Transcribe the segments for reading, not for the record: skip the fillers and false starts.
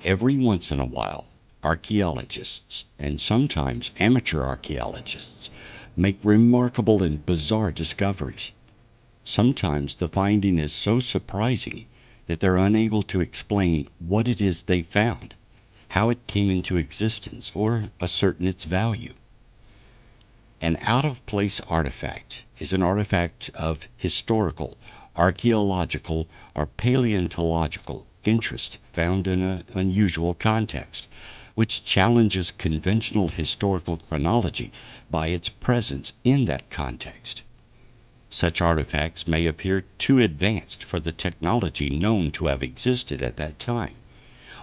Every once in a while, archaeologists, and sometimes amateur archaeologists, make remarkable and bizarre discoveries. Sometimes the finding is so surprising that they're unable to explain what it is they found, how it came into existence, or ascertain its value. An out-of-place artifact is an artifact of historical, archaeological, or paleontological interest found in an unusual context, which challenges conventional historical chronology by its presence in that context. Such artifacts may appear too advanced for the technology known to have existed at that time,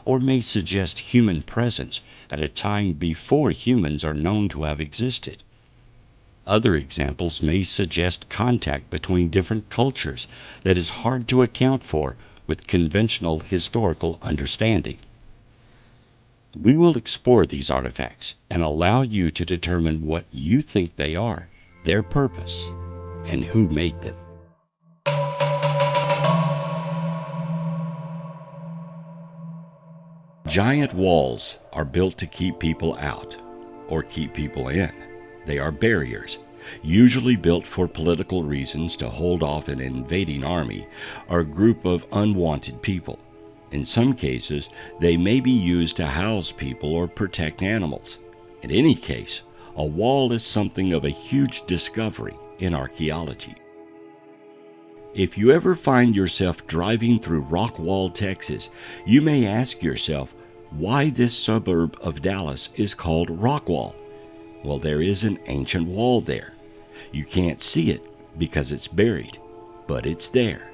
or may suggest human presence at a time before humans are known to have existed. Other examples may suggest contact between different cultures that is hard to account for with conventional historical understanding. We will explore these artifacts and allow you to determine what you think they are, their purpose, and who made them. Giant walls are built to keep people out, or keep people in. They are barriers, usually built for political reasons to hold off an invading army or group of unwanted people. In some cases, they may be used to house people or protect animals. In any case, a wall is something of a huge discovery in archaeology. If you ever find yourself driving through Rockwall, Texas, you may ask yourself why this suburb of Dallas is called Rockwall. Well, there is an ancient wall there. You can't see it because it's buried, but it's there.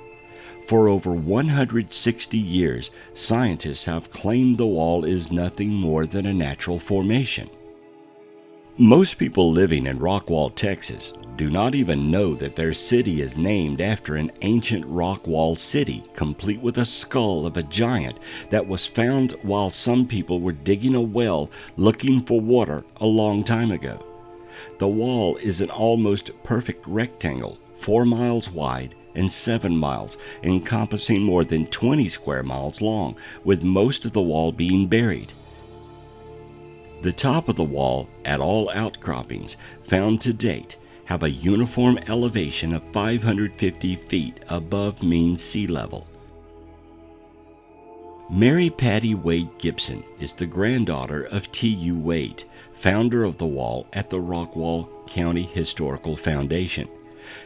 For over 160 years, scientists have claimed the wall is nothing more than a natural formation. Most people living in Rockwall, Texas, do not even know that their city is named after an ancient rock wall city, complete with a skull of a giant that was found while some people were digging a well looking for water a long time ago. The wall is an almost perfect rectangle, 4 miles wide and 7 miles, encompassing more than 20 square miles long, with most of the wall being buried. The top of the wall, at all outcroppings found to date, have a uniform elevation of 550 feet above mean sea level. Mary Patty Wade Gibson is the granddaughter of T.U. Wade, founder of the wall at the Rockwall County Historical Foundation.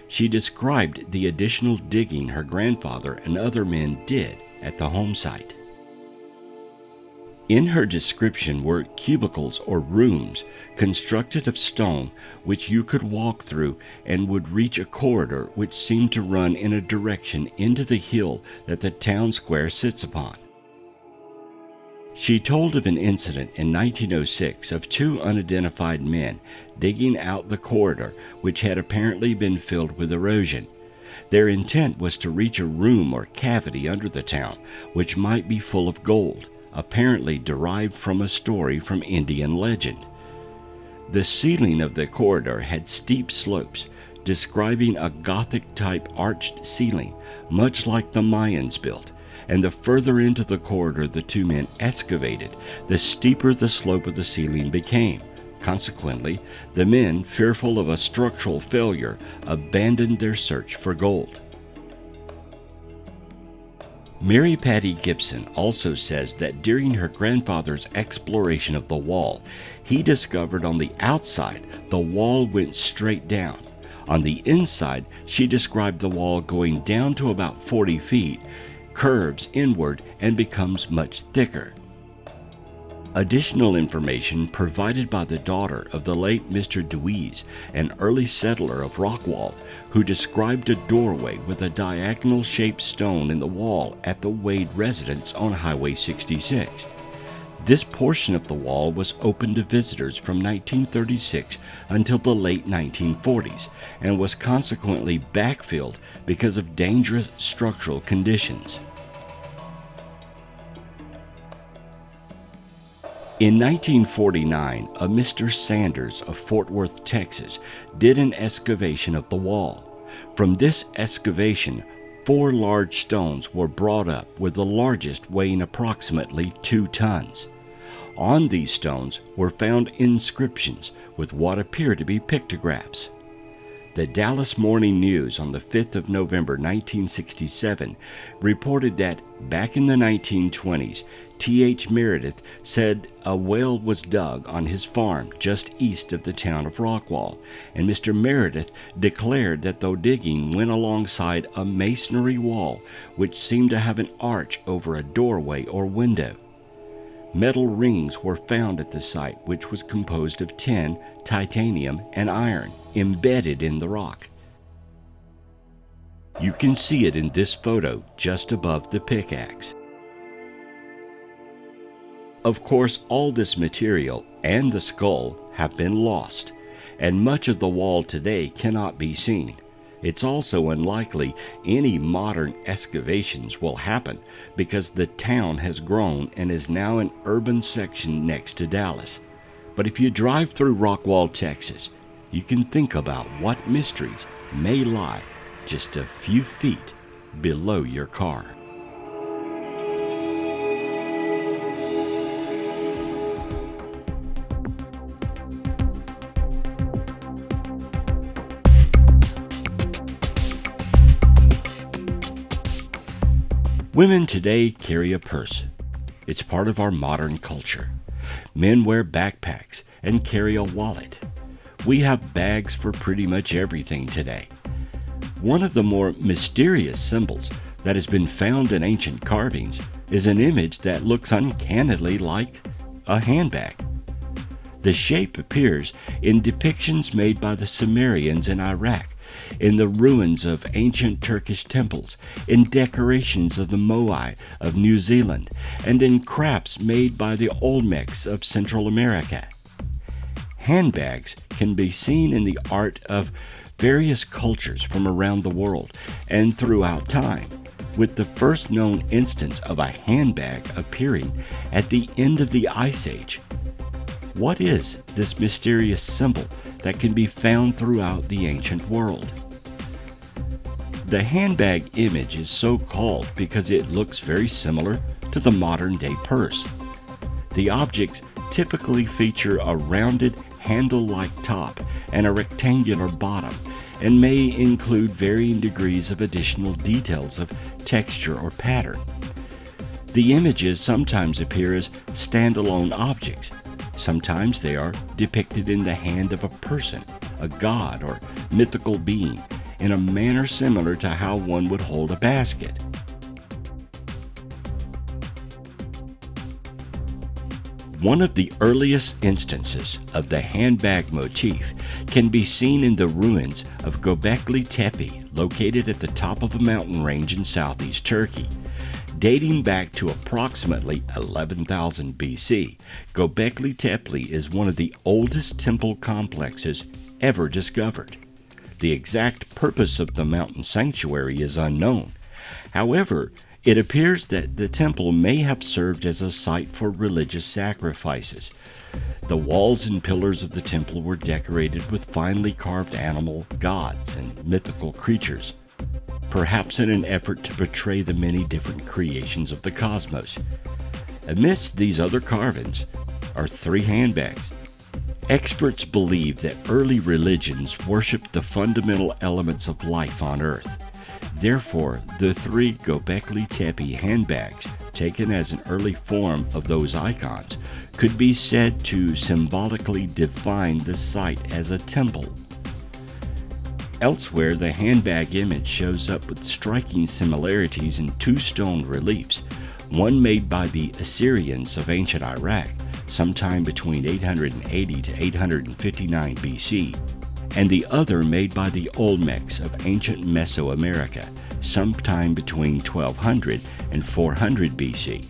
She described the additional digging her grandfather and other men did at the home site. In her description were cubicles or rooms constructed of stone which you could walk through and would reach a corridor which seemed to run in a direction into the hill that the town square sits upon. She told of an incident in 1906 of 2 unidentified men digging out the corridor which had apparently been filled with erosion. Their intent was to reach a room or cavity under the town which might be full of gold, apparently derived from a story from Indian legend. The ceiling of the corridor had steep slopes, describing a Gothic-type arched ceiling, much like the Mayans built, and the further into the corridor the 2 men excavated, the steeper the slope of the ceiling became. Consequently, the men, fearful of a structural failure, abandoned their search for gold. Mary Patty Gibson also says that during her grandfather's exploration of the wall, he discovered on the outside the wall went straight down. On the inside, she described the wall going down to about 40 feet, curves inward, and becomes much thicker. Additional information provided by the daughter of the late Mr. Deweese, an early settler of Rockwall, who described a doorway with a diagonal-shaped stone in the wall at the Wade residence on Highway 66. This portion of the wall was open to visitors from 1936 until the late 1940s, and was consequently backfilled because of dangerous structural conditions. In 1949, a Mr. Sanders of Fort Worth, Texas, did an excavation of the wall. From this excavation, 4 large stones were brought up, with the largest weighing approximately 2 tons. On these stones were found inscriptions with what appear to be pictographs. The Dallas Morning News on the 5th of November 1967 reported that back in the 1920s, T.H. Meredith said a well was dug on his farm just east of the town of Rockwall, and Mr. Meredith declared that though digging went alongside a masonry wall which seemed to have an arch over a doorway or window. Metal rings were found at the site, which was composed of tin, titanium, and iron embedded in the rock. You can see it in this photo just above the pickaxe. Of course, all this material and the skull have been lost, and much of the wall today cannot be seen. It's also unlikely any modern excavations will happen because the town has grown and is now an urban section next to Dallas. But if you drive through Rockwall, Texas, you can think about what mysteries may lie just a few feet below your car. Women today carry a purse. It's part of our modern culture. Men wear backpacks and carry a wallet. We have bags for pretty much everything today. One of the more mysterious symbols that has been found in ancient carvings is an image that looks uncannily like a handbag. The shape appears in depictions made by the Sumerians in Iraq, in the ruins of ancient Turkish temples, in decorations of the Moai of New Zealand, and in crafts made by the Olmecs of Central America. Handbags can be seen in the art of various cultures from around the world and throughout time, with the first known instance of a handbag appearing at the end of the Ice Age. What is this mysterious symbol that can be found throughout the ancient world? The handbag image is so called because it looks very similar to the modern-day purse. The objects typically feature a rounded handle-like top and a rectangular bottom, and may include varying degrees of additional details of texture or pattern. The images sometimes appear as standalone objects. Sometimes they are depicted in the hand of a person, a god, or mythical being, in a manner similar to how one would hold a basket. One of the earliest instances of the handbag motif can be seen in the ruins of Göbekli Tepe, located at the top of a mountain range in southeast Turkey. Dating back to approximately 11,000 BC, Göbekli Tepe is one of the oldest temple complexes ever discovered. The exact purpose of the mountain sanctuary is unknown. However, it appears that the temple may have served as a site for religious sacrifices. The walls and pillars of the temple were decorated with finely carved animal gods and mythical creatures, perhaps in an effort to portray the many different creations of the cosmos. Amidst these other carvings are 3 handbags. Experts believe that early religions worshipped the fundamental elements of life on Earth. Therefore, the 3 Göbekli Tepe handbags, taken as an early form of those icons, could be said to symbolically define the site as a temple. Elsewhere, the handbag image shows up with striking similarities in 2 stone reliefs, one made by the Assyrians of ancient Iraq, sometime between 880 to 859 BC, and the other made by the Olmecs of ancient Mesoamerica, sometime between 1200 and 400 BC.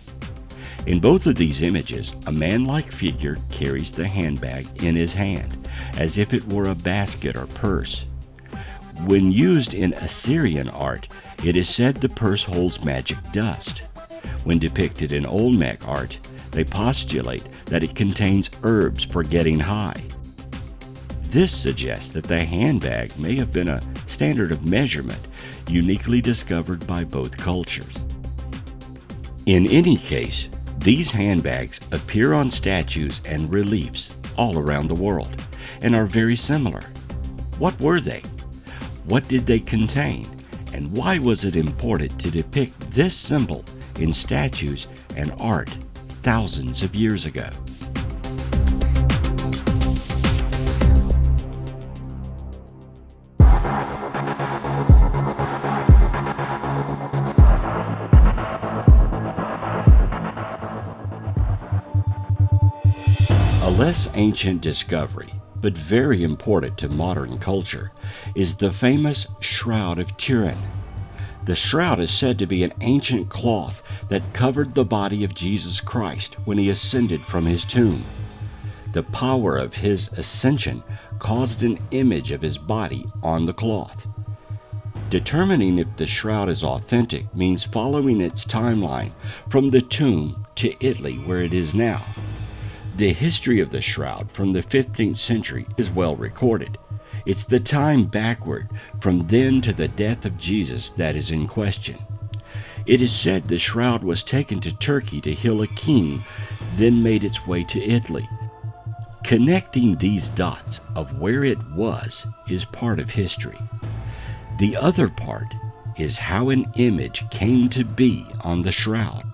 In both of these images, a man-like figure carries the handbag in his hand, as if it were a basket or purse. When used in Assyrian art, it is said the purse holds magic dust. When depicted in Olmec art, they postulate that it contains herbs for getting high. This suggests that the handbag may have been a standard of measurement uniquely discovered by both cultures. In any case, these handbags appear on statues and reliefs all around the world and are very similar. What were they? What did they contain? And why was it important to depict this symbol in statues and art thousands of years ago? A less ancient discovery, but very important to modern culture, is the famous Shroud of Turin. The shroud is said to be an ancient cloth that covered the body of Jesus Christ when he ascended from his tomb. The power of his ascension caused an image of his body on the cloth. Determining if the shroud is authentic means following its timeline from the tomb to Italy, where it is now. The history of the shroud from the 15th century is well recorded. It's the time backward from then to the death of Jesus that is in question. It is said the shroud was taken to Turkey to heal a king, then made its way to Italy. Connecting these dots of where it was is part of history. The other part is how an image came to be on the shroud.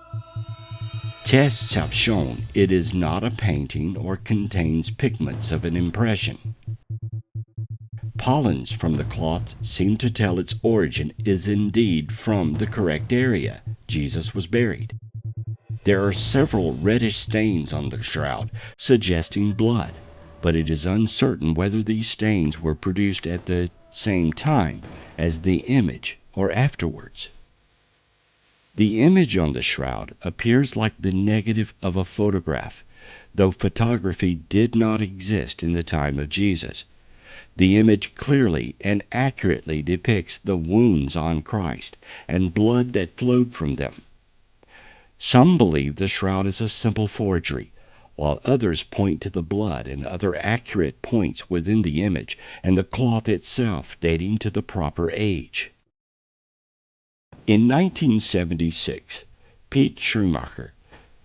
Tests have shown it is not a painting or contains pigments of an impression. Pollens from the cloth seem to tell its origin is indeed from the correct area Jesus was buried. There are several reddish stains on the shroud suggesting blood, but it is uncertain whether these stains were produced at the same time as the image or afterwards. The image on the shroud appears like the negative of a photograph, though photography did not exist in the time of Jesus. The image clearly and accurately depicts the wounds on Christ and blood that flowed from them. Some believe the shroud is a simple forgery, while others point to the blood and other accurate points within the image and the cloth itself dating to the proper age. In 1976, Pete Schumacher,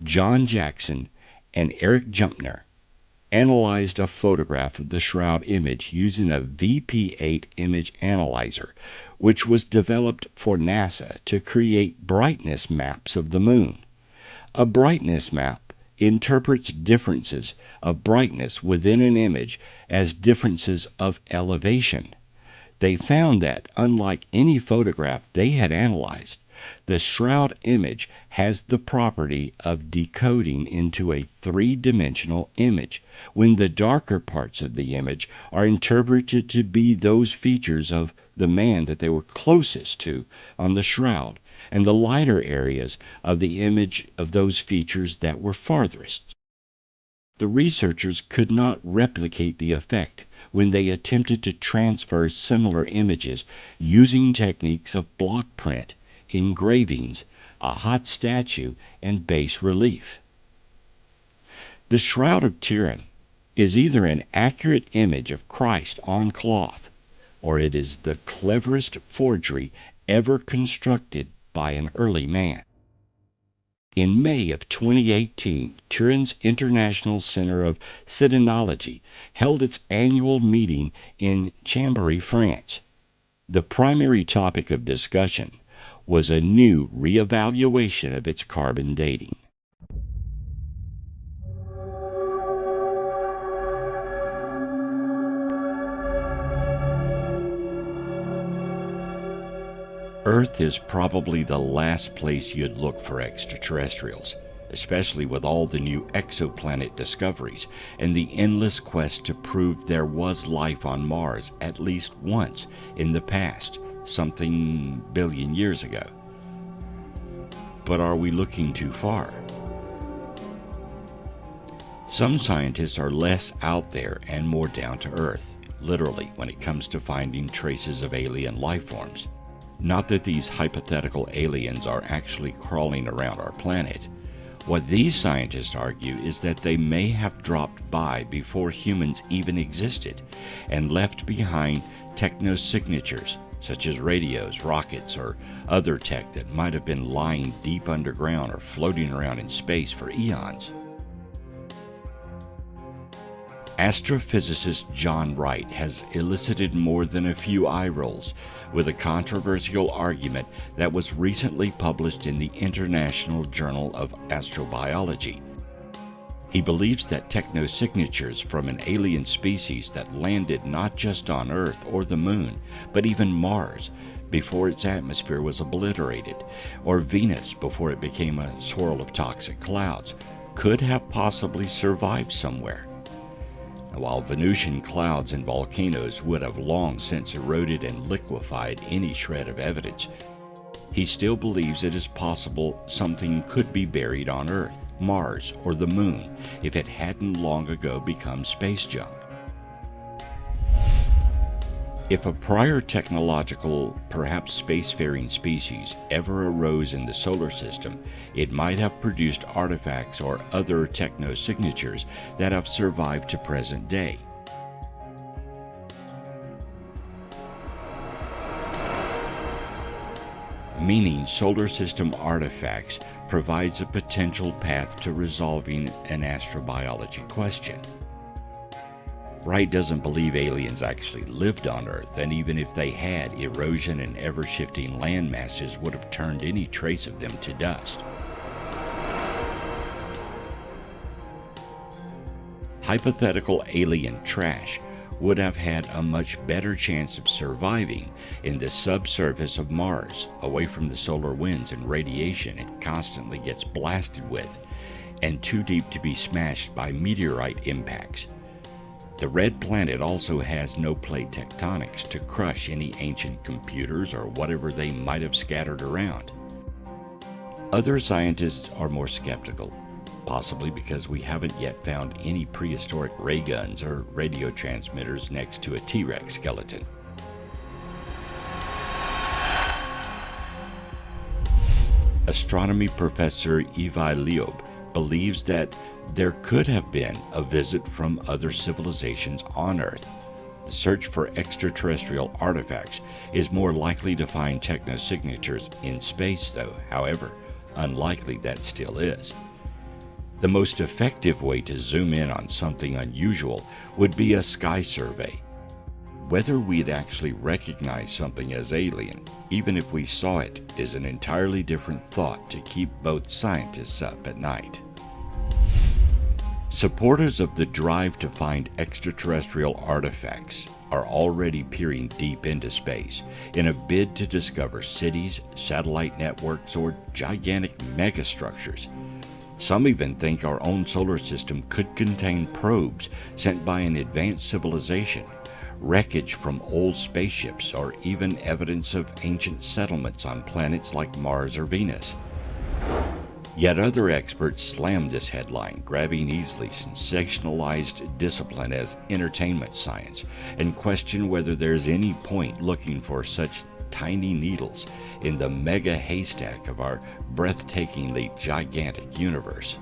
John Jackson, and Eric Jumpner analyzed a photograph of the shroud image using a VP8 image analyzer, which was developed for NASA to create brightness maps of the moon. A brightness map interprets differences of brightness within an image as differences of elevation. They found that, unlike any photograph they had analyzed, the shroud image has the property of decoding into a three-dimensional image, when the darker parts of the image are interpreted to be those features of the man that they were closest to on the shroud, and the lighter areas of the image of those features that were farthest. The researchers could not replicate the effect when they attempted to transfer similar images using techniques of block print, engravings, a hot statue, and bas relief. The Shroud of Turin is either an accurate image of Christ on cloth, or it is the cleverest forgery ever constructed by an early man. In May of 2018, Turin's International Center of Sinology held its annual meeting in Chambéry, France. The primary topic of discussion was a new reevaluation of its carbon dating. Earth is probably the last place you'd look for extraterrestrials, especially with all the new exoplanet discoveries and the endless quest to prove there was life on Mars at least once in the past, something billion years ago. But are we looking too far? Some scientists are less out there and more down to earth, literally, when it comes to finding traces of alien life forms. Not that these hypothetical aliens are actually crawling around our planet. What these scientists argue is that they may have dropped by before humans even existed and left behind technosignatures, such as radios, rockets, or other tech that might have been lying deep underground or floating around in space for eons. Astrophysicist John Wright has elicited more than a few eye rolls with a controversial argument that was recently published in the International Journal of Astrobiology. He believes that technosignatures from an alien species that landed not just on Earth or the Moon, but even Mars before its atmosphere was obliterated, or Venus before it became a swirl of toxic clouds, could have possibly survived somewhere. While Venusian clouds and volcanoes would have long since eroded and liquefied any shred of evidence, he still believes it is possible something could be buried on Earth, Mars, or the Moon if it hadn't long ago become space junk. If a prior technological, perhaps spacefaring species ever arose in the solar system, it might have produced artifacts or other technosignatures that have survived to present day. Meaning solar system artifacts provides a potential path to resolving an astrobiology question. Wright doesn't believe aliens actually lived on Earth, and even if they had, erosion and ever-shifting land masses would have turned any trace of them to dust. Hypothetical alien trash would have had a much better chance of surviving in the subsurface of Mars, away from the solar winds and radiation it constantly gets blasted with, and too deep to be smashed by meteorite impacts. The red planet also has no plate tectonics to crush any ancient computers or whatever they might have scattered around. Other scientists are more skeptical, possibly because we haven't yet found any prehistoric ray guns or radio transmitters next to a T-Rex skeleton. Astronomy professor Ivi Leob believes that there could have been a visit from other civilizations on Earth. The search for extraterrestrial artifacts is more likely to find technosignatures in space, though, however unlikely that still is. The most effective way to zoom in on something unusual would be a sky survey. Whether we'd actually recognize something as alien, even if we saw it, is an entirely different thought to keep both scientists up at night. Supporters of the drive to find extraterrestrial artifacts are already peering deep into space in a bid to discover cities, satellite networks, or gigantic megastructures. Some even think our own solar system could contain probes sent by an advanced civilization, wreckage from old spaceships, or even evidence of ancient settlements on planets like Mars or Venus. Yet other experts slam this headline, grabbing easily sensationalized discipline as entertainment science, and question whether there's any point looking for such tiny needles in the mega haystack of our breathtakingly gigantic universe.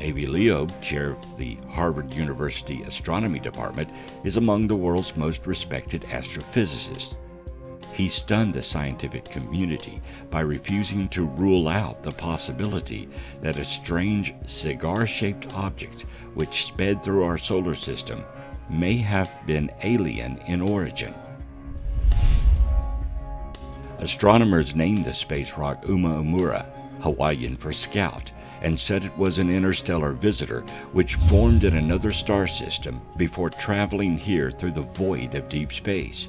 Avi Loeb, chair of the Harvard University Astronomy Department, is among the world's most respected astrophysicists. He stunned the scientific community by refusing to rule out the possibility that a strange cigar-shaped object which sped through our solar system may have been alien in origin. Astronomers named the space rock Oumuamua, Hawaiian for scout, and said it was an interstellar visitor which formed in another star system before traveling here through the void of deep space.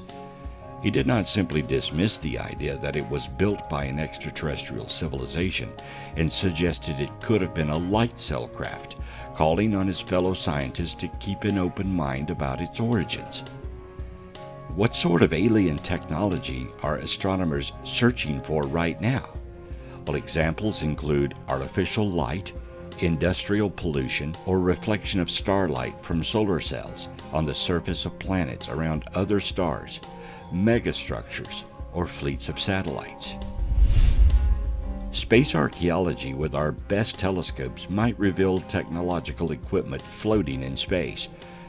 He did not simply dismiss the idea that it was built by an extraterrestrial civilization and suggested it could have been a light cell craft, calling on his fellow scientists to keep an open mind about its origins. What sort of alien technology are astronomers searching for right now? Well, examples include artificial light, industrial pollution, or reflection of starlight from solar cells on the surface of planets around other stars, megastructures, or fleets of satellites. Space archaeology with our best telescopes might reveal technological equipment floating in space,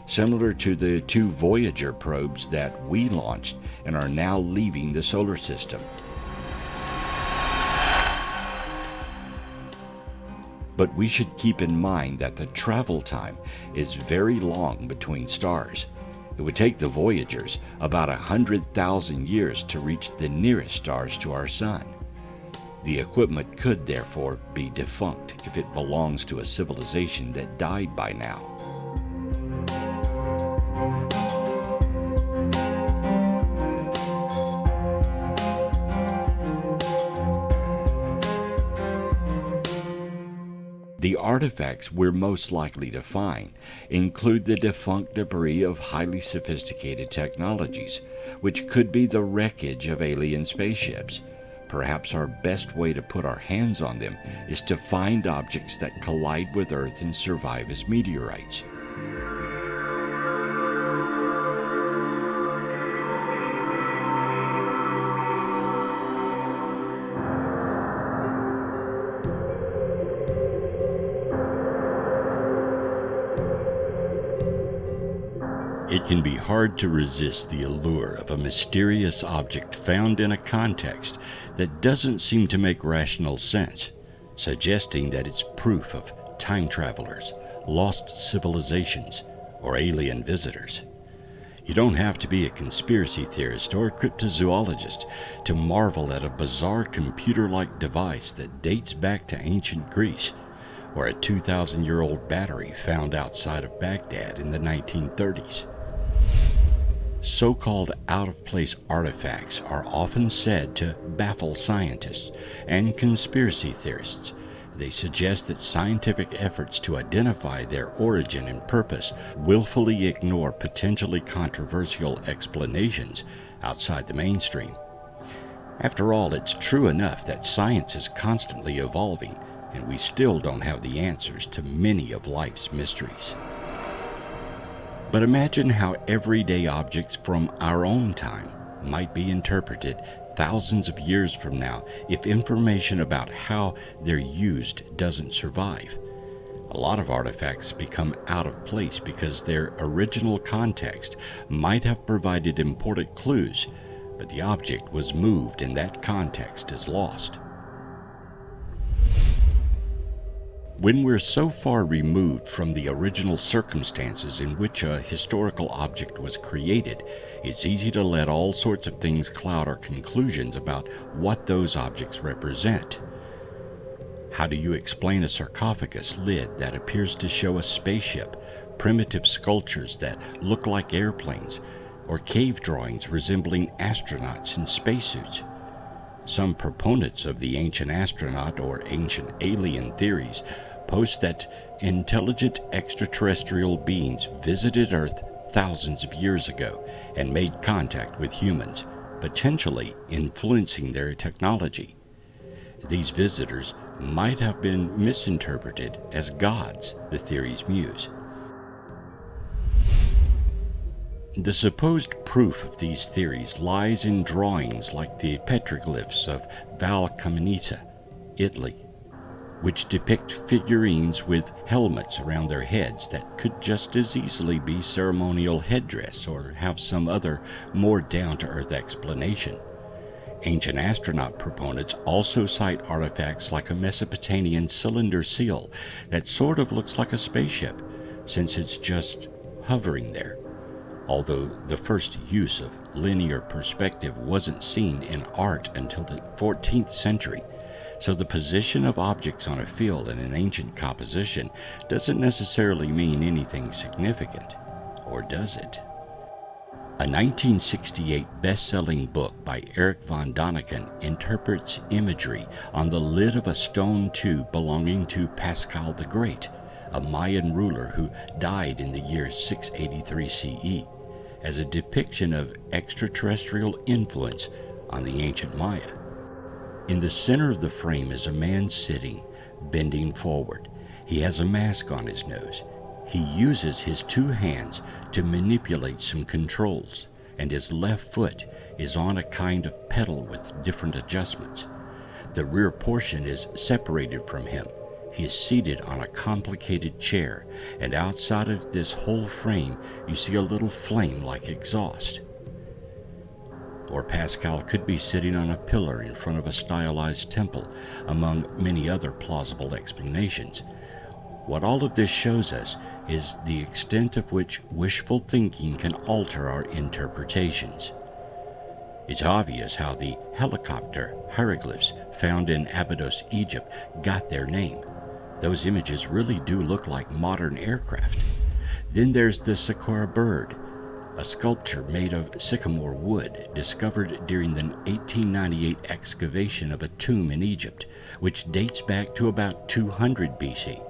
similar to the 2 Voyager probes that we launched and are now leaving the solar system. But we should keep in mind that the travel time is very long between stars. It would take the Voyagers about 100,000 years to reach the nearest stars to our Sun. The equipment could therefore be defunct if it belongs to a civilization that died by now. The artifacts we're most likely to find include the defunct debris of highly sophisticated technologies, which could be the wreckage of alien spaceships. Perhaps our best way to put our hands on them is to find objects that collide with Earth and survive as meteorites. It can be hard to resist the allure of a mysterious object found in a context that doesn't seem to make rational sense, suggesting that it's proof of time travelers, lost civilizations, or alien visitors. You don't have to be a conspiracy theorist or a cryptozoologist to marvel at a bizarre computer-like device that dates back to ancient Greece, or a 2,000-year-old battery found outside of Baghdad in the 1930s. So-called out-of-place artifacts are often said to baffle scientists and conspiracy theorists. They suggest that scientific efforts to identify their origin and purpose willfully ignore potentially controversial explanations outside the mainstream. After all, it's true enough that science is constantly evolving, and we still don't have the answers to many of life's mysteries. But imagine how everyday objects from our own time might be interpreted thousands of years from now if information about how they're used doesn't survive. A lot of artifacts become out of place because their original context might have provided important clues, but the object was moved and that context is lost. When we're so far removed from the original circumstances in which a historical object was created, it's easy to let all sorts of things cloud our conclusions about what those objects represent. How do you explain a sarcophagus lid that appears to show a spaceship, primitive sculptures that look like airplanes, or cave drawings resembling astronauts in spacesuits? Some proponents of the ancient astronaut or ancient alien theories post that intelligent extraterrestrial beings visited Earth thousands of years ago and made contact with humans, potentially influencing their technology. These visitors might have been misinterpreted as gods, the theories muse. The supposed proof of these theories lies in drawings like the petroglyphs of Val Camonese, Italy, which depict figurines with helmets around their heads that could just as easily be ceremonial headdress or have some other more down-to-earth explanation. Ancient astronaut proponents also cite artifacts like a Mesopotamian cylinder seal that sort of looks like a spaceship, since it's just hovering there. Although the first use of linear perspective wasn't seen in art until the 14th century, so the position of objects on a field in an ancient composition doesn't necessarily mean anything significant, or does it? A 1968 best-selling book by Eric von Däniken interprets imagery on the lid of a stone tube belonging to Pascal the Great, a Mayan ruler who died in the year 683 CE, as a depiction of extraterrestrial influence on the ancient Maya. In the center of the frame is a man sitting, bending forward. He has a mask on his nose. He uses his 2 hands to manipulate some controls, and his left foot is on a kind of pedal with different adjustments. The rear portion is separated from him. He is seated on a complicated chair, and outside of this whole frame you see a little flame like exhaust. Or Pascal could be sitting on a pillar in front of a stylized temple, among many other plausible explanations. What all of this shows us is the extent of which wishful thinking can alter our interpretations. It's obvious how the helicopter hieroglyphs found in Abydos, Egypt, got their name. Those images really do look like modern aircraft. Then there's the Sakura bird, a sculpture made of sycamore wood discovered during the 1898 excavation of a tomb in Egypt, which dates back to about 200 BC.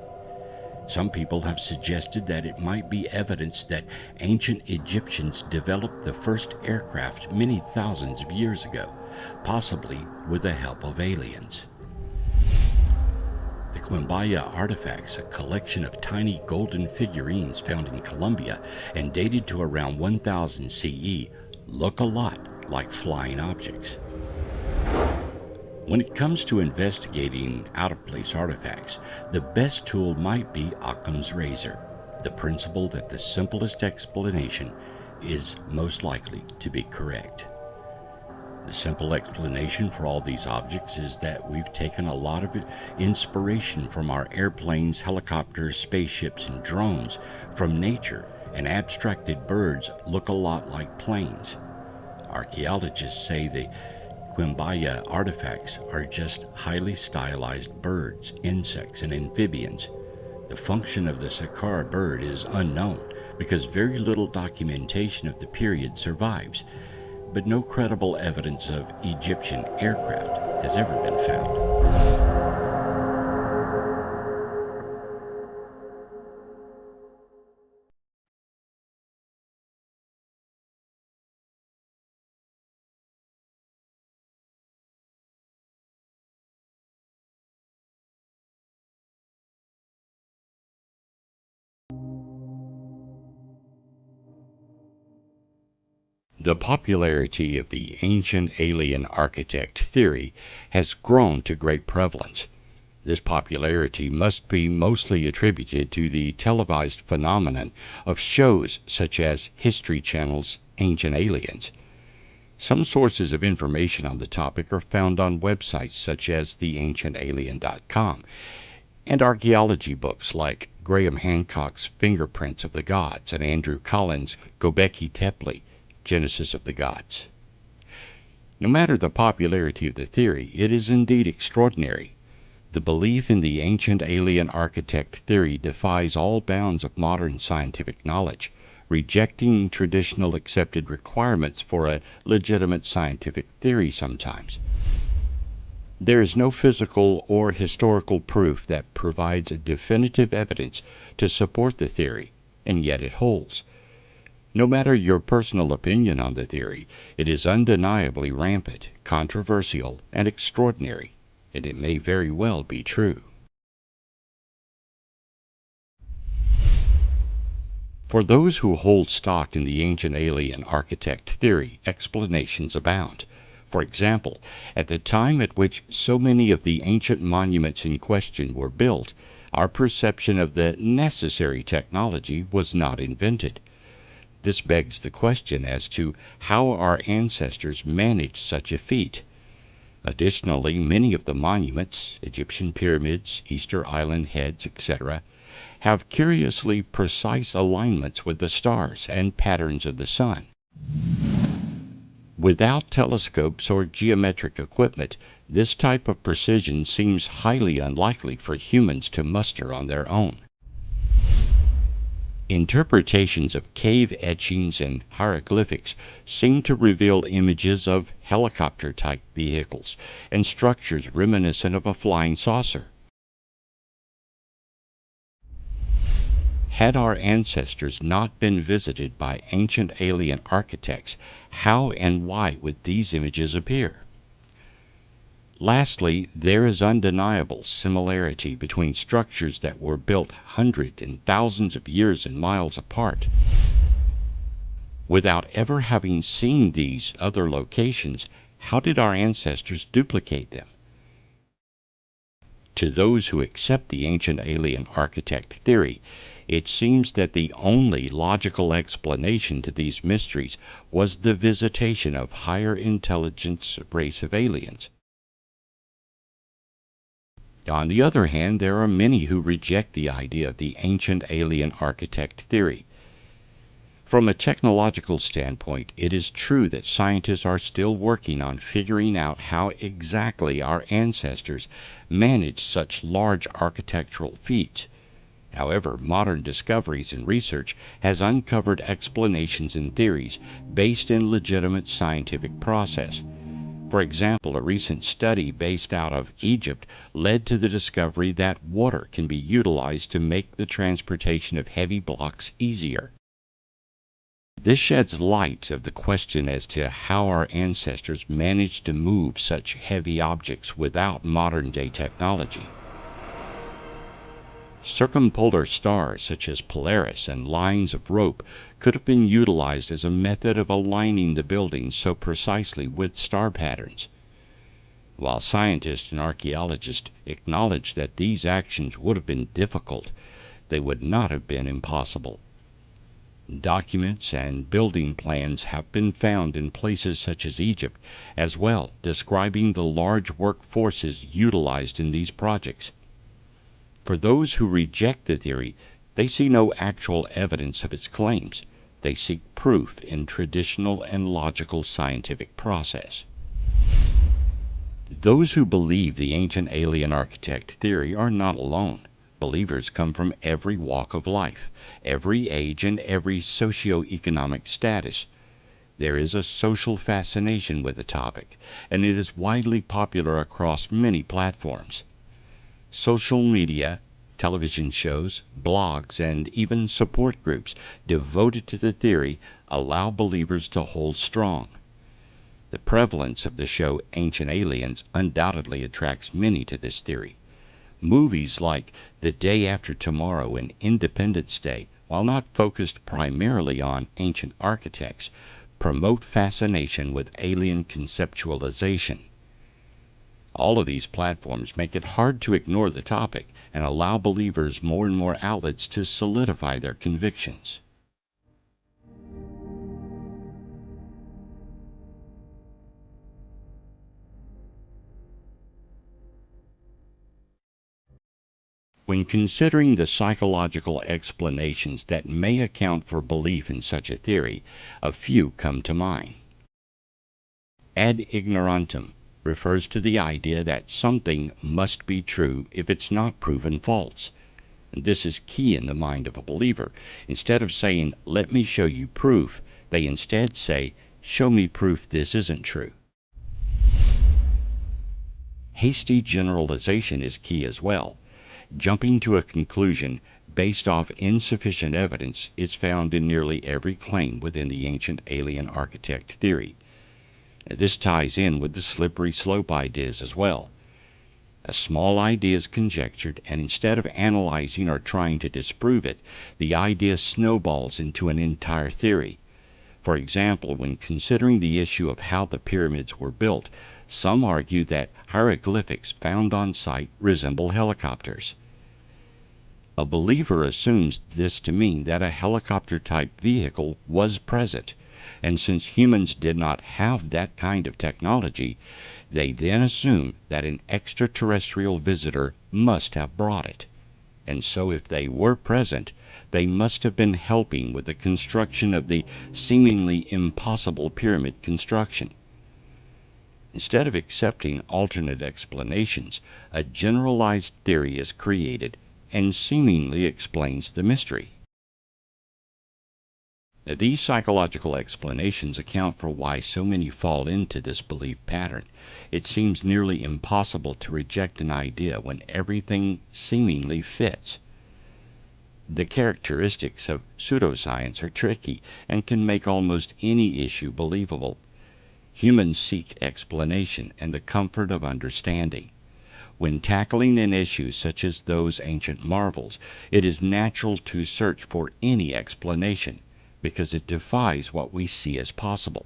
Some people have suggested that it might be evidence that ancient Egyptians developed the first aircraft many thousands of years ago, possibly with the help of aliens. The Quimbaya artifacts, a collection of tiny golden figurines found in Colombia and dated to around 1000 CE, look a lot like flying objects. When it comes to investigating out-of-place artifacts, the best tool might be Occam's razor, the principle that the simplest explanation is most likely to be correct. The simple explanation for all these objects is that we've taken a lot of inspiration from our airplanes, helicopters, spaceships, and drones from nature, and abstracted birds look a lot like planes. Archaeologists say the Quimbaya artifacts are just highly stylized birds, insects, and amphibians. The function of the Sakura bird is unknown because very little documentation of the period survives, but no credible evidence of Egyptian aircraft has ever been found. The popularity of the ancient alien architect theory has grown to great prevalence. This popularity must be mostly attributed to the televised phenomenon of shows such as History Channel's Ancient Aliens. Some sources of information on the topic are found on websites such as theancientalien.com, and archaeology books like Graham Hancock's Fingerprints of the Gods and Andrew Collins' Göbekli Tepe, Genesis of the Gods. No matter the popularity of the theory, it is indeed extraordinary. The belief in the ancient alien architect theory defies all bounds of modern scientific knowledge, rejecting traditional accepted requirements for a legitimate scientific theory sometimes. There is no physical or historical proof that provides a definitive evidence to support the theory, and yet it holds. No matter your personal opinion on the theory, it is undeniably rampant, controversial, and extraordinary, and it may very well be true. For those who hold stock in the ancient alien architect theory, explanations abound. For example, at the time at which so many of the ancient monuments in question were built, our perception of the necessary technology was not invented. This begs the question as to how our ancestors managed such a feat. Additionally, many of the monuments, Egyptian pyramids, Easter Island heads, etc., have curiously precise alignments with the stars and patterns of the sun. Without telescopes or geometric equipment, this type of precision seems highly unlikely for humans to muster on their own. Interpretations of cave etchings and hieroglyphics seem to reveal images of helicopter-type vehicles and structures reminiscent of a flying saucer. Had our ancestors not been visited by ancient alien architects, how and why would these images appear? Lastly, there is undeniable similarity between structures that were built hundreds and thousands of years and miles apart. Without ever having seen these other locations, how did our ancestors duplicate them? To those who accept the ancient alien architect theory, it seems that the only logical explanation to these mysteries was the visitation of higher intelligence race of aliens. On the other hand, there are many who reject the idea of the ancient alien architect theory. From a technological standpoint, it is true that scientists are still working on figuring out how exactly our ancestors managed such large architectural feats. However, modern discoveries and research has uncovered explanations and theories based in legitimate scientific process. For example, a recent study based out of Egypt led to the discovery that water can be utilized to make the transportation of heavy blocks easier. This sheds light of the question as to how our ancestors managed to move such heavy objects without modern-day technology. Circumpolar stars such as Polaris and lines of rope could have been utilized as a method of aligning the buildings so precisely with star patterns. While scientists and archaeologists acknowledge that these actions would have been difficult, they would not have been impossible. Documents and building plans have been found in places such as Egypt as well, describing the large work forces utilized in these projects. For those who reject the theory, they see no actual evidence of its claims. They seek proof in traditional and logical scientific process. Those who believe the ancient alien architect theory are not alone. Believers come from every walk of life, every age, and every socio-economic status. There is a social fascination with the topic, and it is widely popular across many platforms. Social media, television shows, blogs, and even support groups devoted to the theory allow believers to hold strong. The prevalence of the show Ancient Aliens undoubtedly attracts many to this theory. Movies like The Day After Tomorrow and Independence Day, while not focused primarily on ancient architects, promote fascination with alien conceptualization. All of these platforms make it hard to ignore the topic and allow believers more and more outlets to solidify their convictions. When considering the psychological explanations that may account for belief in such a theory, a few come to mind. Ad ignorantum refers to the idea that something must be true if it's not proven false. This is key in the mind of a believer. Instead of saying, "Let me show you proof," they instead say, "Show me proof this isn't true." Hasty generalization is key as well. Jumping to a conclusion based off insufficient evidence is found in nearly every claim within the ancient alien architect theory. This ties in with the slippery slope ideas as well. A small idea is conjectured, and instead of analyzing or trying to disprove it, the idea snowballs into an entire theory. For example, when considering the issue of how the pyramids were built, some argue that hieroglyphics found on site resemble helicopters. A believer assumes this to mean that a helicopter-type vehicle was present, and since humans did not have that kind of technology, they then assume that an extraterrestrial visitor must have brought it. And so if they were present, they must have been helping with the construction of the seemingly impossible pyramid construction. Instead of accepting alternate explanations, a generalized theory is created and seemingly explains the mystery. Now, these psychological explanations account for why so many fall into this belief pattern. It seems nearly impossible to reject an idea when everything seemingly fits. The characteristics of pseudoscience are tricky and can make almost any issue believable. Humans seek explanation and the comfort of understanding. When tackling an issue such as those ancient marvels, it is natural to search for any explanation, because it defies what we see as possible.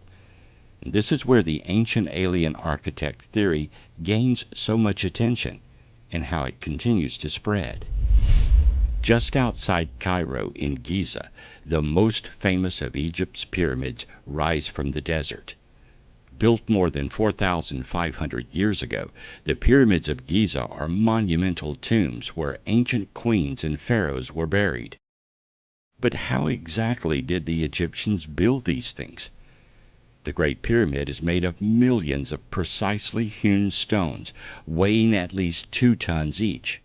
This is where the ancient alien architect theory gains so much attention. and how it continues to spread. Just outside Cairo in Giza, the most famous of Egypt's pyramids rise from the desert. Built more than 4,500 years ago, the pyramids of Giza are monumental tombs where ancient queens and pharaohs were buried. But how exactly did the Egyptians build these things? The Great Pyramid is made of millions of precisely hewn stones, weighing at least 2 tons each.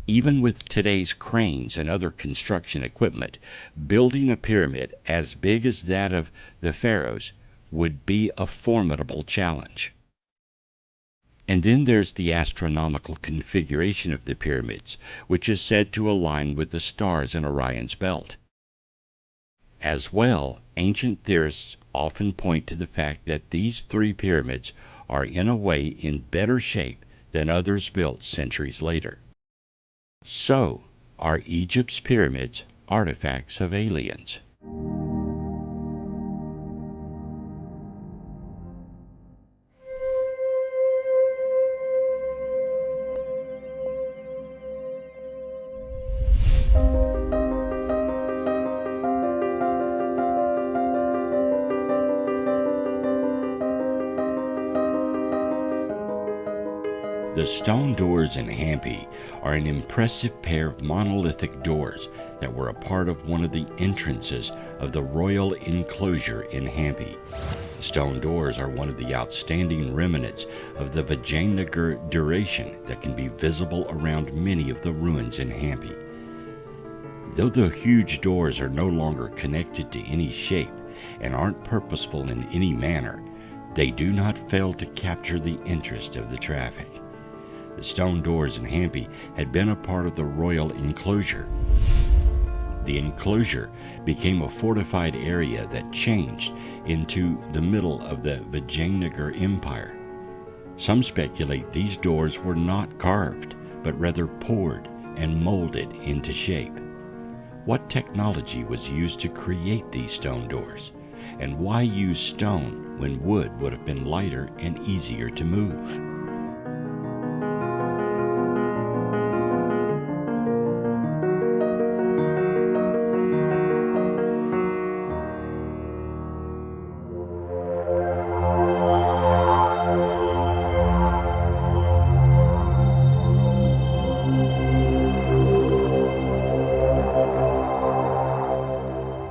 Even with today's cranes and other construction equipment, building a pyramid as big as that of the pharaohs would be a formidable challenge. And then there's the astronomical configuration of the pyramids, which is said to align with the stars in Orion's belt. As well, ancient theorists often point to the fact that these 3 pyramids are in a way in better shape than others built centuries later. So, are Egypt's pyramids artifacts of aliens? The stone doors in Hampi are an impressive pair of monolithic doors that were a part of one of the entrances of the royal enclosure in Hampi. The stone doors are one of the outstanding remnants of the Vijayanagar duration that can be visible around many of the ruins in Hampi. Though the huge doors are no longer connected to any shape and aren't purposeful in any manner, they do not fail to capture the interest of the traffic. The stone doors in Hampi had been a part of the royal enclosure. The enclosure became a fortified area that changed into the middle of the Vijayanagar Empire. Some speculate these doors were not carved, but rather poured and molded into shape. What technology was used to create these stone doors? And why use stone when wood would have been lighter and easier to move?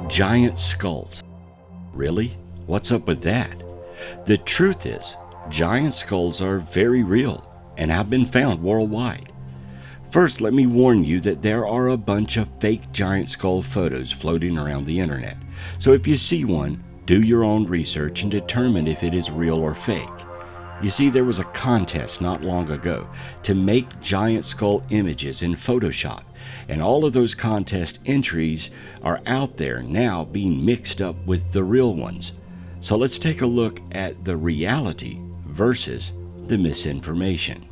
Giant skulls. Really? What's up with that? The truth is, giant skulls are very real and have been found worldwide. First, let me warn you that there are a bunch of fake giant skull photos floating around the internet. So if you see one, do your own research and determine if it is real or fake. You see, there was a contest not long ago to make giant skull images in Photoshop, and all of those contest entries are out there now being mixed up with the real ones. So let's take a look at the reality versus the misinformation.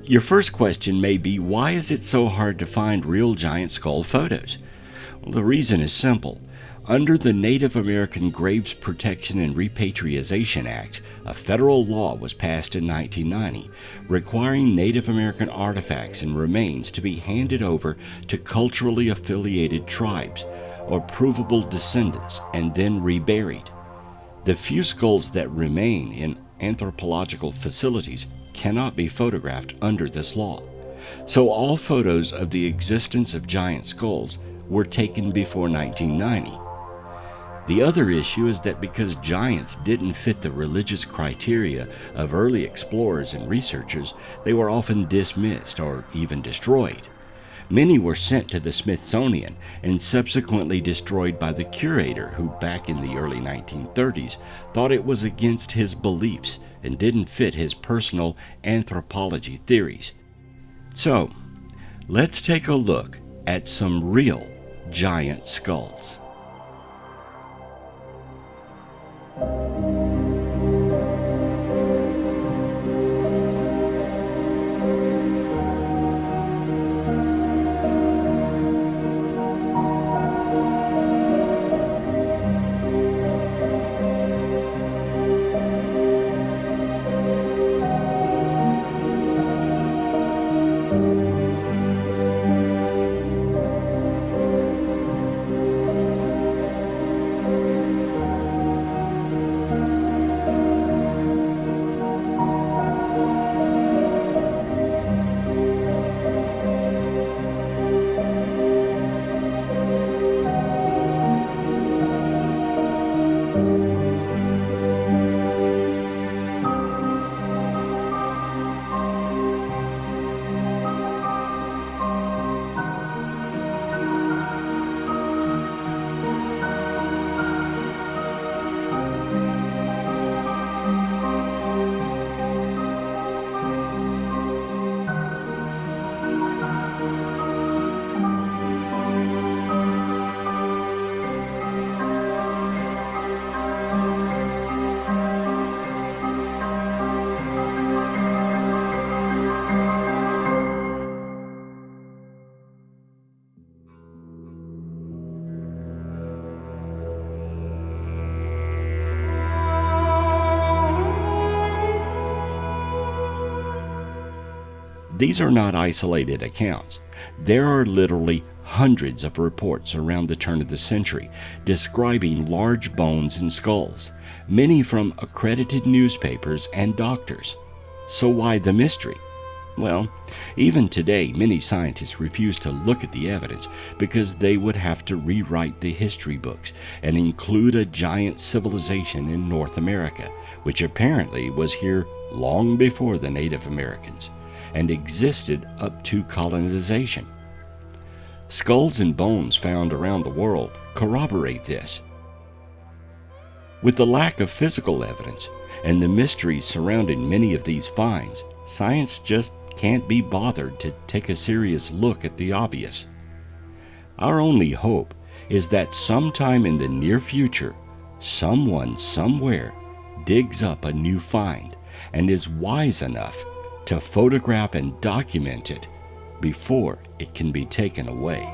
Your first question may be, why is it so hard to find real giant skull photos? Well, the reason is simple. Under the Native American Graves Protection and Repatriation Act, a federal law was passed in 1990 requiring Native American artifacts and remains to be handed over to culturally affiliated tribes or provable descendants and then reburied. The few skulls that remain in anthropological facilities cannot be photographed under this law. So all photos of the existence of giant skulls were taken before 1990. The other issue is that because giants didn't fit the religious criteria of early explorers and researchers, they were often dismissed or even destroyed. Many were sent to the Smithsonian and subsequently destroyed by the curator who back in the early 1930s thought it was against his beliefs and didn't fit his personal anthropology theories. So, let's take a look at some real giant skulls. These are not isolated accounts. There are literally hundreds of reports around the turn of the century describing large bones and skulls, many from accredited newspapers and doctors. So why the mystery? Well, even today, many scientists refuse to look at the evidence because they would have to rewrite the history books and include a giant civilization in North America, which apparently was here long before the Native Americans and existed up to colonization. Skulls and bones found around the world corroborate this. With the lack of physical evidence and the mysteries surrounding many of these finds, science just can't be bothered to take a serious look at the obvious. Our only hope is that sometime in the near future, someone somewhere digs up a new find and is wise enough to photograph and document it before it can be taken away.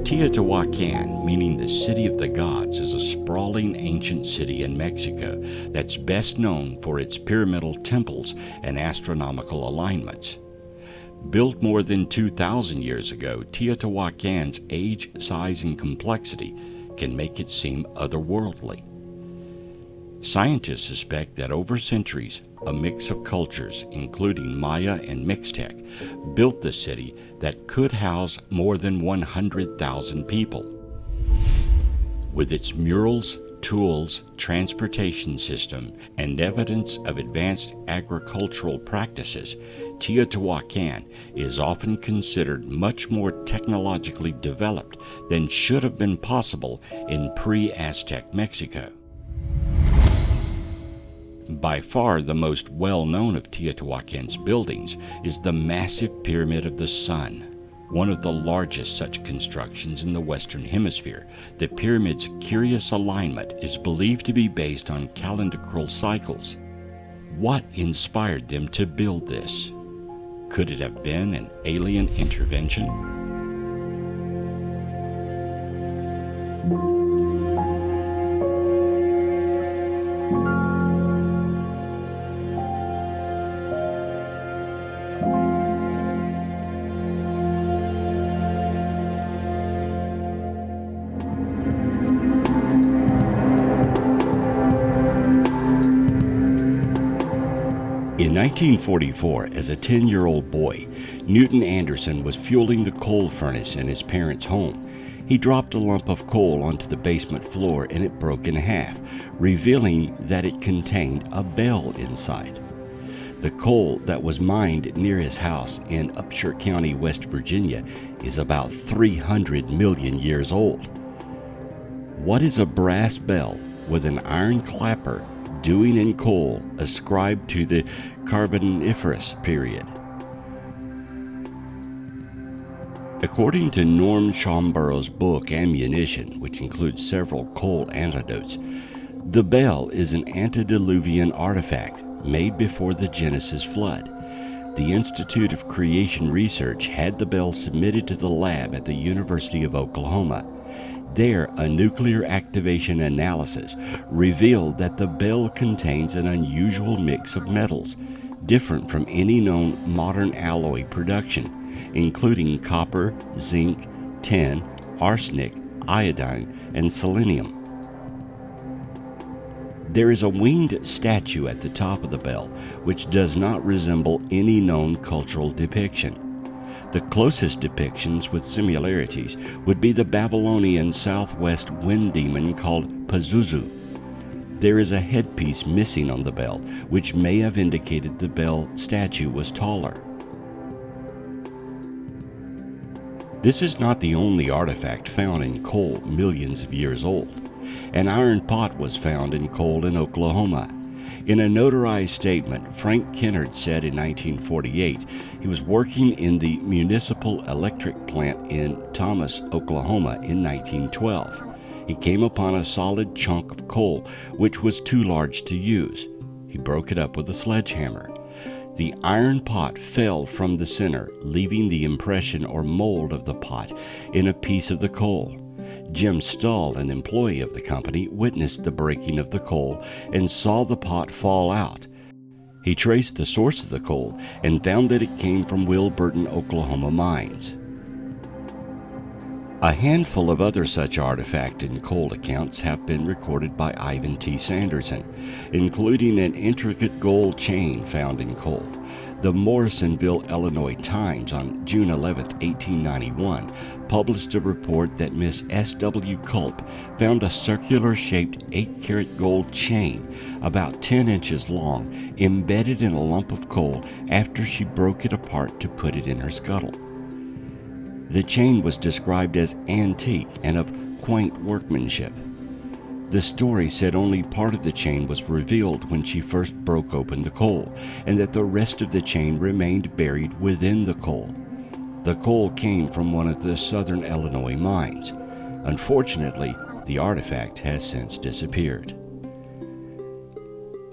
Teotihuacan, meaning the city of the gods, is a sprawling ancient city in Mexico that's best known for its pyramidal temples and astronomical alignments. Built more than 2,000 years ago, Teotihuacan's age, size, and complexity can make it seem otherworldly. Scientists suspect that over centuries, a mix of cultures, including Maya and Mixtec, built the city that could house more than 100,000 people. With its murals, tools, transportation system, and evidence of advanced agricultural practices, Teotihuacan is often considered much more technologically developed than should have been possible in pre-Aztec Mexico. By far the most well-known of Teotihuacan's buildings is the massive Pyramid of the Sun, one of the largest such constructions in the Western Hemisphere. The pyramid's curious alignment is believed to be based on calendrical cycles. What inspired them to build this? Could it have been an alien intervention? In 1944, as a 10-year-old boy, Newton Anderson was fueling the coal furnace in his parents' home. He dropped a lump of coal onto the basement floor and it broke in half, revealing that it contained a bell inside. The coal that was mined near his house in Upshur County, West Virginia, is about 300 million years old. What is a brass bell with an iron clapper doing in coal ascribed to the Carboniferous period? According to Norm Schomburg's book Ammunition, which includes several coal anecdotes, the bell is an antediluvian artifact made before the Genesis flood. The Institute of Creation Research had the bell submitted to the lab at the University of Oklahoma. There, a nuclear activation analysis revealed that the bell contains an unusual mix of metals, different from any known modern alloy production, including copper, zinc, tin, arsenic, iodine, and selenium. There is a winged statue at the top of the bell, which does not resemble any known cultural depiction. The closest depictions with similarities would be the Babylonian southwest wind demon called Pazuzu. There is a headpiece missing on the bell, which may have indicated the bell statue was taller. This is not the only artifact found in coal millions of years old. An iron pot was found in coal in Oklahoma. In a notarized statement, Frank Kennard said in 1948 he was working in the municipal electric plant in Thomas, Oklahoma in 1912. He came upon a solid chunk of coal, which was too large to use. He broke it up with a sledgehammer. The iron pot fell from the center, leaving the impression or mold of the pot in a piece of the coal. Jim Stull, an employee of the company, witnessed the breaking of the coal and saw the pot fall out. He traced the source of the coal and found that it came from Wilburton, Oklahoma mines. A handful of other such artifact and coal accounts have been recorded by Ivan T. Sanderson, including an intricate gold chain found in coal. The Morrisonville, Illinois Times on June 11, 1891, published a report that Miss S.W. Culp found a circular-shaped 8-karat gold chain about 10 inches long embedded in a lump of coal after she broke it apart to put it in her scuttle. The chain was described as antique and of quaint workmanship. The story said only part of the chain was revealed when she first broke open the coal, and that the rest of the chain remained buried within the coal. The coal came from one of the southern Illinois mines. Unfortunately, the artifact has since disappeared.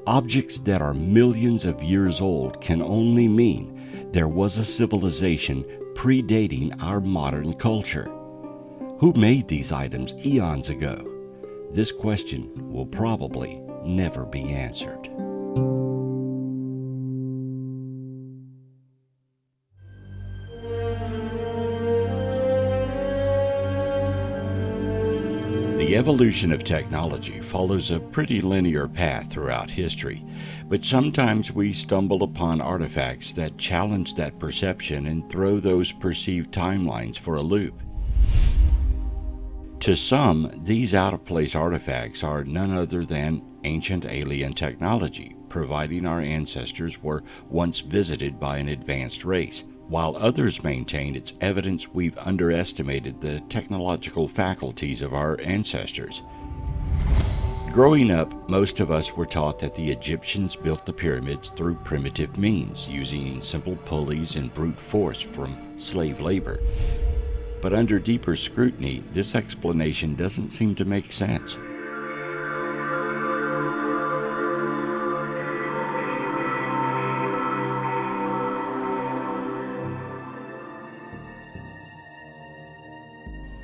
Objects that are millions of years old can only mean there was a civilization predating our modern culture. Who made these items eons ago? This question will probably never be answered. The evolution of technology follows a pretty linear path throughout history, but sometimes we stumble upon artifacts that challenge that perception and throw those perceived timelines for a loop. To some, these out-of-place artifacts are none other than ancient alien technology, providing our ancestors were once visited by an advanced race, while others maintain it's evidence we've underestimated the technological faculties of our ancestors. Growing up, most of us were taught that the Egyptians built the pyramids through primitive means, using simple pulleys and brute force from slave labor. But under deeper scrutiny, this explanation doesn't seem to make sense.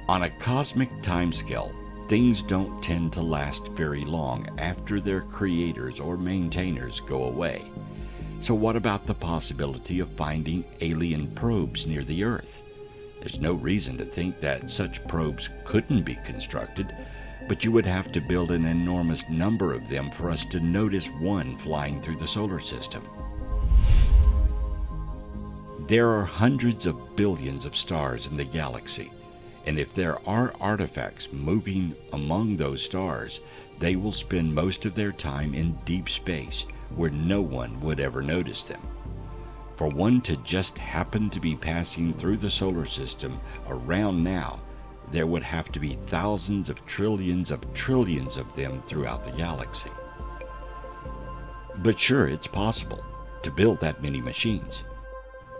On a cosmic timescale, things don't tend to last very long after their creators or maintainers go away. So what about the possibility of finding alien probes near the Earth? There's no reason to think that such probes couldn't be constructed, but you would have to build an enormous number of them for us to notice one flying through the solar system. There are hundreds of billions of stars in the galaxy, and if there are artifacts moving among those stars, they will spend most of their time in deep space where no one would ever notice them. For one to just happen to be passing through the solar system around now, there would have to be thousands of trillions of them throughout the galaxy. But sure, it's possible to build that many machines.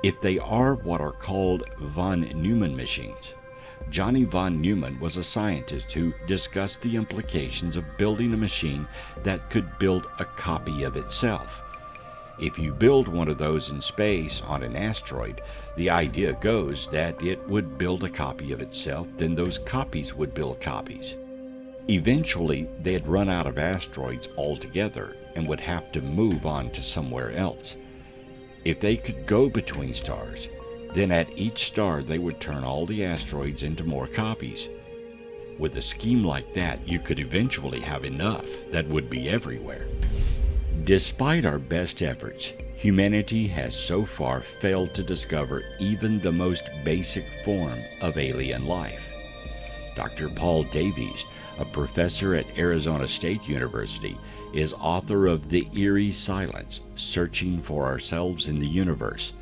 If they are what are called von Neumann machines. Johnny von Neumann was a scientist who discussed the implications of building a machine that could build a copy of itself. If you build one of those in space on an asteroid, the idea goes that it would build a copy of itself, then those copies would build copies. Eventually, they'd run out of asteroids altogether and would have to move on to somewhere else. If they could go between stars, then at each star they would turn all the asteroids into more copies. With a scheme like that, you could eventually have enough that would be everywhere. Despite our best efforts, humanity has so far failed to discover even the most basic form of alien life. Dr. Paul Davies, a professor at Arizona State University, is author of The Eerie Silence, Searching for Ourselves in the Universe.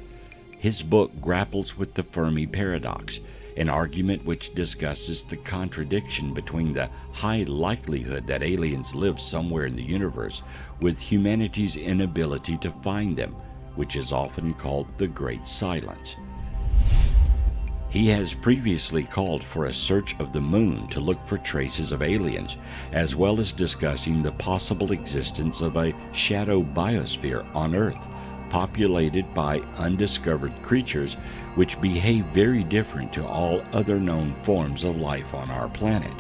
His book grapples with the Fermi paradox, an argument which discusses the contradiction between the high likelihood that aliens live somewhere in the universe with humanity's inability to find them, which is often called the Great Silence. He has previously called for a search of the moon to look for traces of aliens, as well as discussing the possible existence of a shadow biosphere on Earth, populated by undiscovered creatures which behave very different to all other known forms of life on our planet.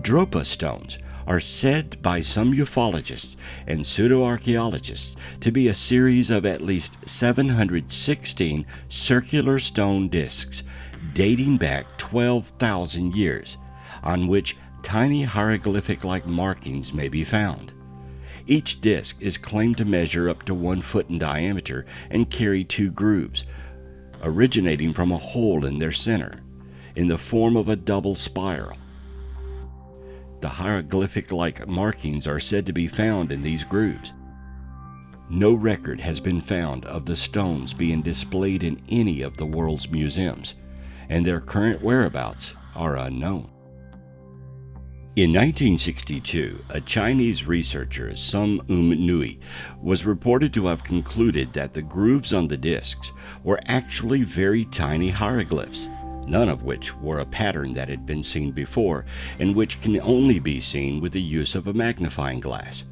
Dropa stones are said by some ufologists and pseudo-archaeologists to be a series of at least 716 circular stone discs dating back 12,000 years, on which tiny hieroglyphic-like markings may be found. Each disc is claimed to measure up to 1 foot in diameter and carry 2 grooves, originating from a hole in their center, in the form of a double spiral. The hieroglyphic-like markings are said to be found in these grooves. No record has been found of the stones being displayed in any of the world's museums, and their current whereabouts are unknown. In 1962, a Chinese researcher, Nui, was reported to have concluded that the grooves on the discs were actually very tiny hieroglyphs, none of which were a pattern that had been seen before, and which can only be seen with the use of a magnifying glass.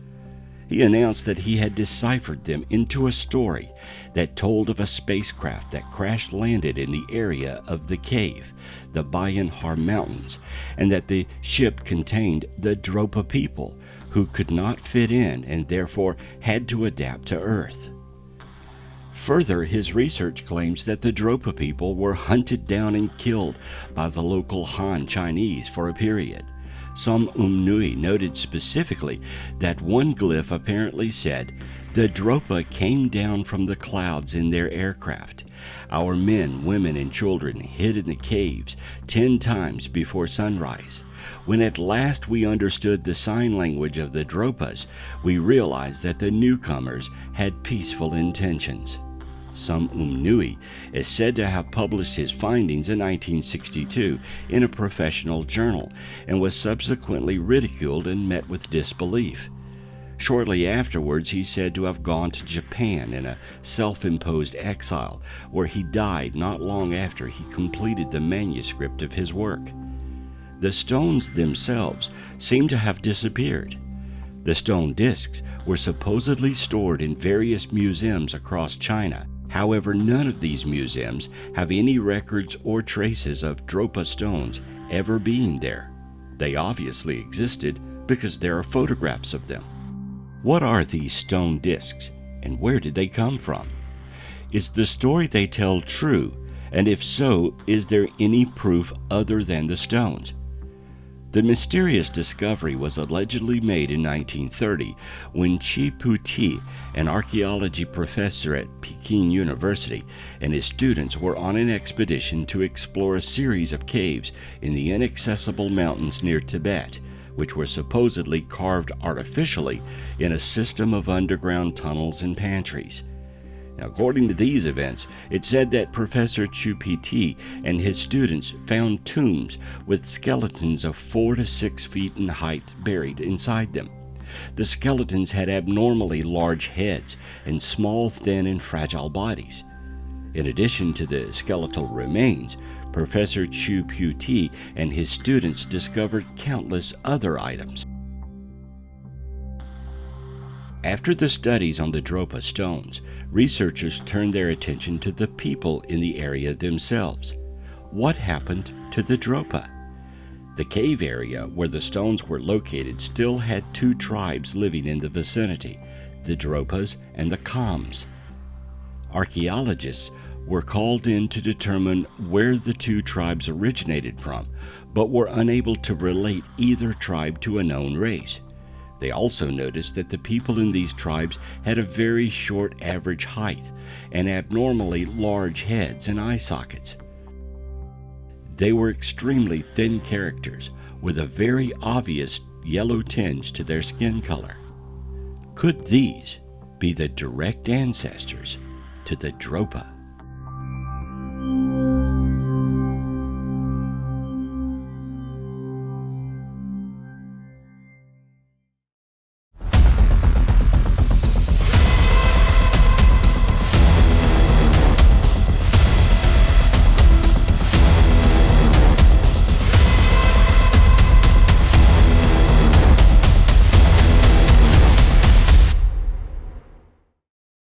He announced that he had deciphered them into a story that told of a spacecraft that crash-landed in the area of the cave, the Bayan Har Mountains, and that the ship contained the Dropa people, who could not fit in and therefore had to adapt to Earth. Further, his research claims that the Dropa people were hunted down and killed by the local Han Chinese for a period. Nui noted specifically that one glyph apparently said, "The Dropa came down from the clouds in their aircraft. Our men, women, and children hid in the caves 10 times before sunrise. When at last we understood the sign language of the Dropas, we realized that the newcomers had peaceful intentions." Nui is said to have published his findings in 1962 in a professional journal and was subsequently ridiculed and met with disbelief. Shortly afterwards, he's said to have gone to Japan in a self-imposed exile, where he died not long after he completed the manuscript of his work. The stones themselves seem to have disappeared. The stone discs were supposedly stored in various museums across China. However, none of these museums have any records or traces of Dropa stones ever being there. They obviously existed because there are photographs of them. What are these stone discs, and where did they come from? Is the story they tell true, and if so, is there any proof other than the stones? The mysterious discovery was allegedly made in 1930 when Chi Pu-ti, an archaeology professor at Peking University, and his students were on an expedition to explore a series of caves in the inaccessible mountains near Tibet, which were supposedly carved artificially in a system of underground tunnels and pantries. Now, according to these events, it said that Professor Chu Pt and his students found tombs with skeletons of 4 to 6 feet in height buried inside them. The skeletons had abnormally large heads and small, thin, and fragile bodies. In addition to the skeletal remains, Professor Chu Pt and his students discovered countless other items. After the studies on the Dropa stones, researchers turned their attention to the people in the area themselves. What happened to the Dropa? The cave area where the stones were located still had 2 tribes living in the vicinity, the Dropas and the Khams. Archaeologists were called in to determine where the 2 tribes originated from, but were unable to relate either tribe to a known race. They also noticed that the people in these tribes had a very short average height and abnormally large heads and eye sockets. They were extremely thin characters with a very obvious yellow tinge to their skin color. Could these be the direct ancestors to the Dropa?